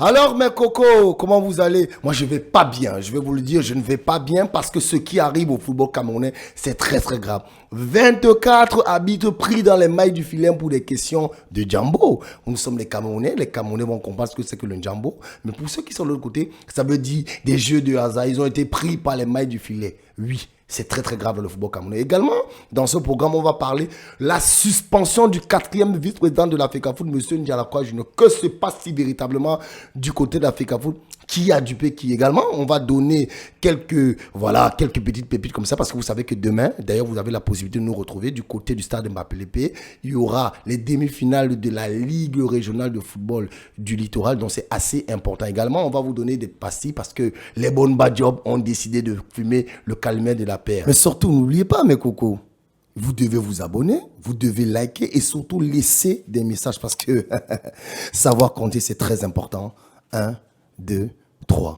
Alors mes cocos, comment vous allez? Moi je vais pas bien, je vais vous le dire, je ne vais pas bien parce que ce qui arrive au football camerounais, c'est très très grave. 24 arbitres pris dans les mailles du filet pour des questions de Djambo. Nous sommes les Camerounais vont comprendre ce que c'est que le Djambo. Mais pour ceux qui sont de l'autre côté, ça veut dire des jeux de hasard, ils ont été pris par les mailles du filet. Oui. C'est très très grave dans le football camerounais. Également, dans ce programme, on va parler de la suspension du quatrième vice-président de l'Africa Foot, M. Ndialakwa Junior. Que se passe-t-il véritablement du côté de l'Africa Foot? Qui a dupé qui également? On va donner quelques petites pépites comme ça parce que vous savez que demain, d'ailleurs, vous avez la possibilité de nous retrouver du côté du stade Mbappé-Lépée. Il y aura les demi-finales de la Ligue régionale de football du littoral, donc c'est assez important. Également, on va vous donner des pastilles parce que les bonnes bad jobs ont décidé de fumer le calmette de la paire. Mais surtout, n'oubliez pas, mes cocos, vous devez vous abonner, vous devez liker et surtout laisser des messages parce que savoir compter, c'est très important. 1, 2, 3.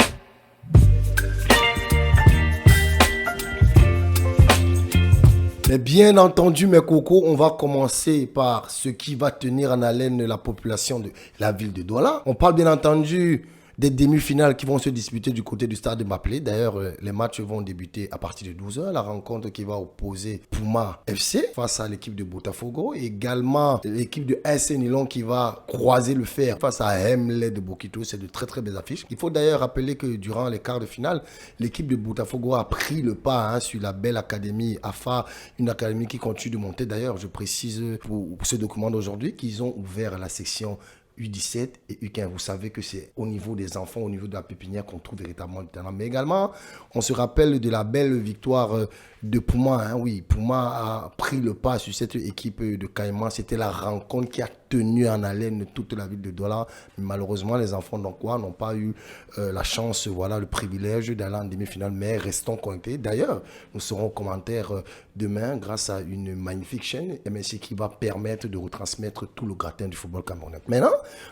Mais bien entendu, mes cocos, on va commencer par ce qui va tenir en haleine la population de la ville de Douala. On parle bien entendu des demi-finales qui vont se disputer du côté du stade de Mbappé. D'ailleurs, les matchs vont débuter à partir de 12h. La rencontre qui va opposer Puma FC face à l'équipe de Botafogo. Également, l'équipe de AS Nilon qui va croiser le fer face à Hemlet de Bokito. C'est de très très belles affiches. Il faut d'ailleurs rappeler que durant les quarts de finale, l'équipe de Botafogo a pris le pas sur la belle académie AFA, une académie qui continue de monter. D'ailleurs, je précise pour ce document d'aujourd'hui qu'ils ont ouvert la section U17 et U15. Vous savez que c'est au niveau des enfants, au niveau de la pépinière qu'on trouve véritablement le talent. Mais également, on se rappelle de la belle victoire de Puma. Oui, Puma a pris le pas sur cette équipe de Caïman. C'était la rencontre qui a tenu en haleine toute la ville de Douala. Malheureusement, les enfants d'Ankoua n'ont pas eu la chance, le privilège d'aller en demi-finale. Mais restons connectés. D'ailleurs, nous serons aux commentaires demain grâce à une magnifique chaîne MSC qui va permettre de retransmettre tout le gratin du football camerounais. Maintenant,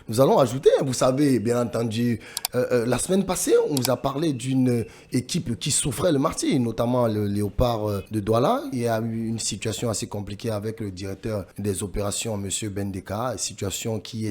nous allons ajouter, vous savez, bien entendu, la semaine passée, on vous a parlé d'une équipe qui souffrait le martyre, notamment le Léopard de Douala. Il y a eu une situation assez compliquée avec le directeur des opérations, M. Bendeka, situation qui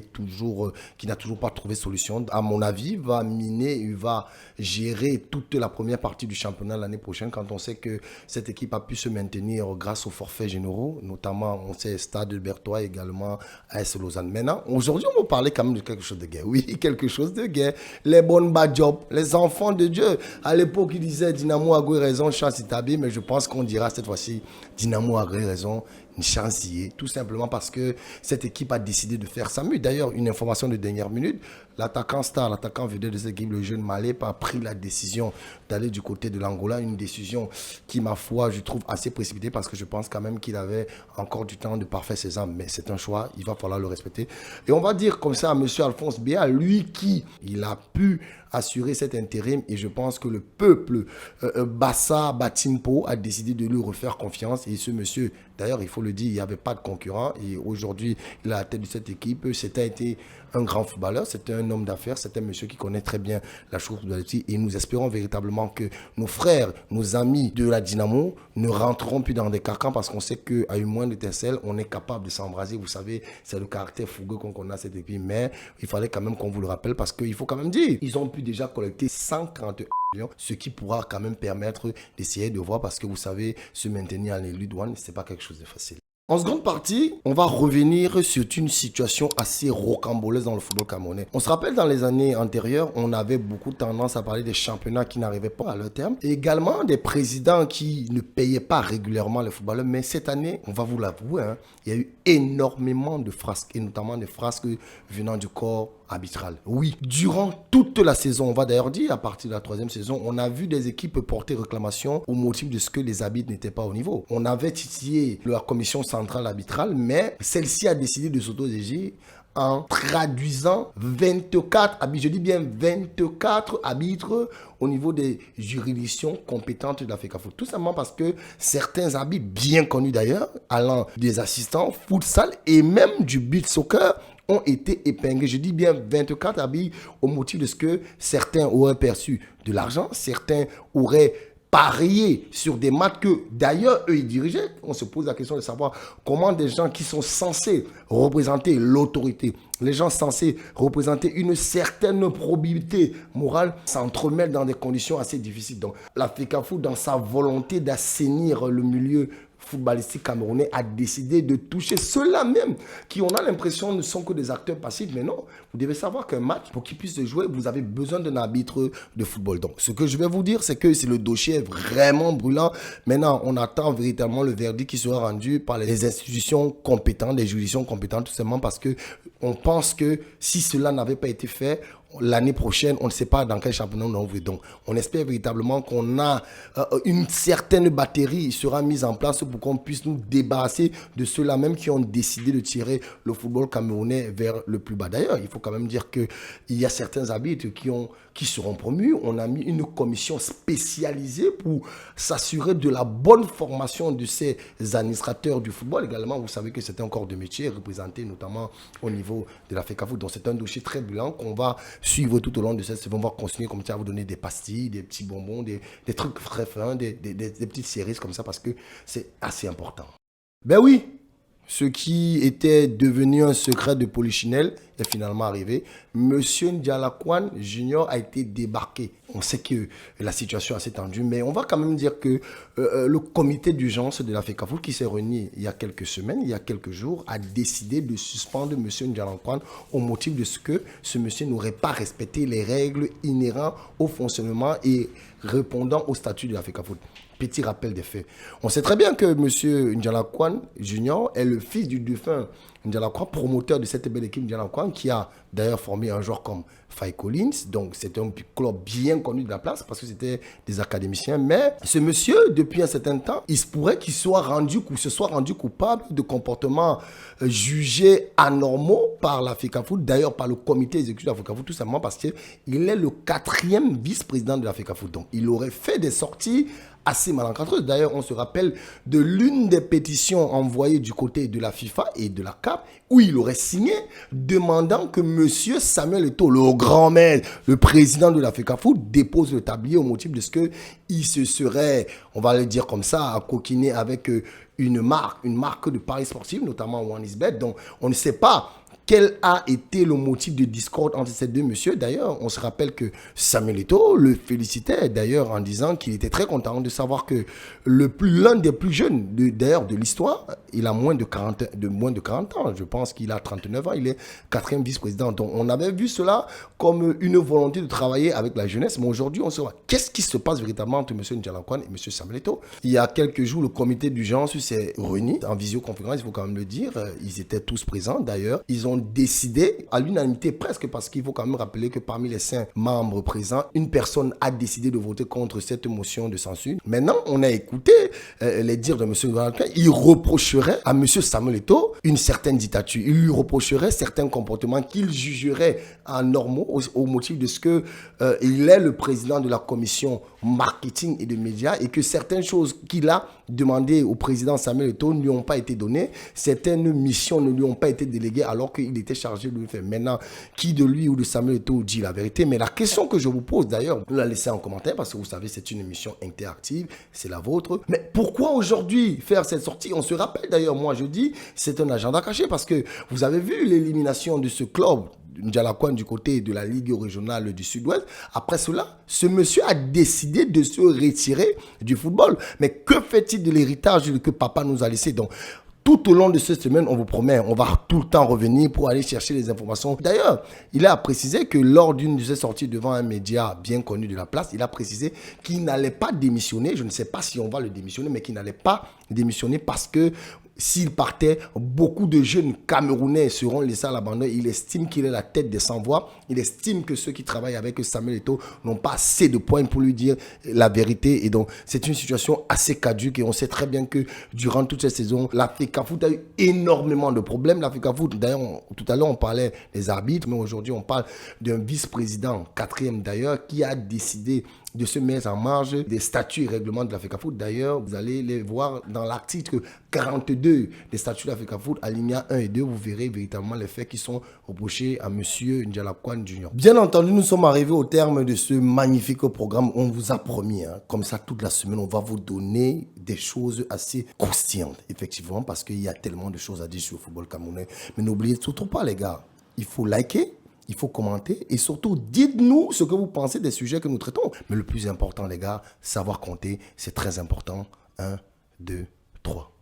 n'a toujours pas trouvé solution. À mon avis, il va gérer toute la première partie du championnat l'année prochaine quand on sait que cette équipe a pu se maintenir grâce aux forfaits généraux, notamment, on sait, Stade Bertois également, AS Lausanne. Maintenant, aujourd'hui, on va parler quand même de quelque chose de gai. Oui, quelque chose de gai. Les bonnes bad jobs, les enfants de Dieu. À l'époque, ils disaient Dynamo a raison, chance Itabi, mais je pense qu'on dira cette fois-ci Dynamo a raison, une chance y est. Tout simplement parce que cette équipe a décidé de faire ça mieux. D'ailleurs, une information de dernière minute, l'attaquant star, l'attaquant vedette de cette équipe, le jeune Malep, a pris la décision d'aller du côté de l'Angola. Une décision qui, ma foi, je trouve assez précipitée parce que je pense quand même qu'il avait encore du temps de parfaire ses armes. Mais c'est un choix, il va falloir le respecter. Et on va dire comme ça à M. Alphonse Béa, lui il a pu assurer cet intérim et je pense que le peuple Bassa Batimpo a décidé de lui refaire confiance et ce monsieur, d'ailleurs il faut le dire, il n'y avait pas de concurrent et aujourd'hui il est à la tête de cette équipe. C'était été un grand footballeur, c'était un homme d'affaires, c'était un monsieur qui connaît très bien la chose de l'équipe et nous espérons véritablement que nos frères, nos amis de la Dynamo ne rentreront plus dans des carcans parce qu'on sait qu'à une moindre étincelle, on est capable de s'embraser. Vous savez, c'est le caractère fougueux qu'on a à cette équipe, mais il fallait quand même qu'on vous le rappelle parce qu'il faut quand même dire, ils ont pu déjà collecter 140 millions, ce qui pourra quand même permettre d'essayer de voir parce que vous savez, se maintenir en élu douane, c'est pas quelque chose de facile. En seconde partie, on va revenir sur une situation assez rocamboleuse dans le football camerounais. On se rappelle dans les années antérieures, on avait beaucoup tendance à parler des championnats qui n'arrivaient pas à leur terme. Et également des présidents qui ne payaient pas régulièrement les footballeurs. Mais cette année, on va vous l'avouer, il y a eu énormément de frasques, et notamment des frasques venant du corps arbitral. Oui, durant toute la saison, on va d'ailleurs dire, à partir de la troisième saison, on a vu des équipes porter réclamation au motif de ce que les arbitres n'étaient pas au niveau. On avait titillé la commission centrale arbitrale, mais celle-ci a décidé de s'auto-dégir en traduisant 24 arbitres, je dis bien 24 arbitres au niveau des juridictions compétentes de l'Africa Foot. Tout simplement parce que certains arbitres, bien connus d'ailleurs, allant des assistants, futsal et même du beach soccer, ont été épinglés. Je dis bien 24 arbitres au motif de ce que certains auraient perçu de l'argent, certains auraient parier sur des matchs que d'ailleurs eux ils dirigeaient. On se pose la question de savoir comment des gens qui sont censés représenter l'autorité, les gens censés représenter une certaine probité morale, s'entremêlent dans des conditions assez difficiles. Donc la FECAFOOT, dans sa volonté d'assainir le milieu footballistique camerounais, a décidé de toucher ceux-là même qui, on a l'impression, ne sont que des acteurs passifs. Mais non, vous devez savoir qu'un match, pour qu'il puisse se jouer, vous avez besoin d'un arbitre de football. Donc, ce que je vais vous dire, c'est que le dossier est vraiment brûlant. Maintenant, on attend véritablement le verdict qui sera rendu par les institutions compétentes, les juridictions compétentes, tout simplement parce que on pense que si cela n'avait pas été fait, l'année prochaine, on ne sait pas dans quel championnat on ouvre. Donc, on espère véritablement qu'on a une certaine batterie sera mise en place pour qu'on puisse nous débarrasser de ceux-là même qui ont décidé de tirer le football camerounais vers le plus bas. D'ailleurs, il faut quand même dire qu'il y a certains arbitres qui seront promus. On a mis une commission spécialisée pour s'assurer de la bonne formation de ces administrateurs du football. Également, vous savez que c'est un corps de métier représenté notamment au niveau de la FECAFOOT. Donc, c'est un dossier très brûlant qu'on va suivre tout au long de cette semaine. On va continuer comme ça à vous donner des pastilles, des petits bonbons, des trucs très fins, des petites séries comme ça parce que c'est assez important. Ben oui, ce qui était devenu un secret de Polichinelle est finalement arrivé. Monsieur Ndialakwan Junior a été débarqué. On sait que la situation est assez tendue, mais on va quand même dire que le comité d'urgence de la FECAFOOT qui s'est réuni il y a quelques semaines, il y a quelques jours, a décidé de suspendre monsieur Ndialakwan au motif de ce que ce monsieur n'aurait pas respecté les règles inhérentes au fonctionnement et répondant au statut de la FECAFOOT. Petit rappel des faits. On sait très bien que M. Ndialakwan Junior est le fils du défunt Ndialakwan, promoteur de cette belle équipe Ndialakwan, qui a d'ailleurs formé un joueur comme Faye Collins. Donc, c'était un club bien connu de la place parce que c'était des académiciens. Mais ce monsieur, depuis un certain temps, il se pourrait qu'il se soit rendu coupable de comportements jugés anormaux par la FECAFOOT, d'ailleurs par le comité exécutif de la FECAFOOT, tout simplement parce qu'il est le 4e vice-président de la FECAFOOT. Donc, il aurait fait des sorties assez malencontreuse. D'ailleurs, on se rappelle de l'une des pétitions envoyées du côté de la FIFA et de la CAF où il aurait signé demandant que monsieur Samuel Eto'o, le grand maître, le président de la FECAFOOT, dépose le tablier au motif de ce qu'il se serait, on va le dire comme ça, à coquiner avec une marque de paris sportifs, notamment OneXBet. Donc, on ne sait pas quel a été le motif de discorde entre ces deux messieurs. D'ailleurs, on se rappelle que Samuel Eto'o le félicitait d'ailleurs en disant qu'il était très content de savoir que l'un des plus jeunes de l'histoire, il a moins de 40 ans. Je pense qu'il a 39 ans. Il est 4e vice-président. Donc, on avait vu cela comme une volonté de travailler avec la jeunesse. Mais aujourd'hui, on se voit. Qu'est-ce qui se passe véritablement entre M. Ndialakwan et M. Samuel Eto'o? Il y a quelques jours, le comité d'urgence s'est réuni en visioconférence, il faut quand même le dire. Ils étaient tous présents d'ailleurs. Ils ont décidé à l'unanimité presque, parce qu'il faut quand même rappeler que parmi les 5 membres présents, une personne a décidé de voter contre cette motion de censure. Maintenant, on a écouté les dires de M. Ndialakwan. Il reprocherait à M. Samuel Eto'o une certaine dictature. Il lui reprocherait certains comportements qu'il jugerait anormaux au motif de ce que il est le président de la commission marketing et de médias et que certaines choses qu'il a demandé au président Samuel Eto'o ne lui ont pas été données. Certaines missions ne lui ont pas été déléguées alors qu'il était chargé de le faire. Maintenant, qui de lui ou de Samuel Eto'o dit la vérité? Mais la question que je vous pose d'ailleurs, vous la laissez en commentaire parce que vous savez, c'est une émission interactive, c'est la vôtre. Mais pourquoi aujourd'hui faire cette sortie? On se rappelle d'ailleurs, moi je dis, c'est un agenda caché parce que vous avez vu l'élimination de ce club Ndialakwan du côté de la Ligue régionale du Sud-Ouest. Après cela, ce monsieur a décidé de se retirer du football. Mais que fait-il de l'héritage que papa nous a laissé? Donc, tout au long de cette semaine, on vous promet, on va tout le temps revenir pour aller chercher les informations. D'ailleurs, il a précisé que lors d'une de ses sorties devant un média bien connu de la place, il a précisé qu'il n'allait pas démissionner. Je ne sais pas si on va le démissionner, mais qu'il n'allait pas démissionner parce que s'il partait, beaucoup de jeunes Camerounais seront laissés à l'abandon. Il estime qu'il est la tête des sans-voix. Il estime que ceux qui travaillent avec Samuel Eto'o n'ont pas assez de points pour lui dire la vérité. Et donc, c'est une situation assez caduque. Et on sait très bien que durant toute cette saison, la FECAFOOT a eu énormément de problèmes. La FECAFOOT, d'ailleurs, tout à l'heure, on parlait des arbitres, mais aujourd'hui, on parle d'un vice-président, 4e d'ailleurs, qui a décidé de se mettre en marge des statuts et règlements de la FECAFOOT. D'ailleurs, vous allez les voir dans l'article 42 2 des statuts d'Africa Foot, alinéa 1 et 2, vous verrez véritablement les faits qui sont reprochés à monsieur Ndjalakwan Junior. Bien entendu, nous sommes arrivés au terme de ce magnifique programme. On vous a promis, comme ça toute la semaine, on va vous donner des choses assez croustillantes, effectivement, parce qu'il y a tellement de choses à dire sur le football camerounais. Mais n'oubliez surtout pas, les gars, il faut liker, il faut commenter et surtout, dites-nous ce que vous pensez des sujets que nous traitons. Mais le plus important, les gars, savoir compter, c'est très important. 1, 2, 3.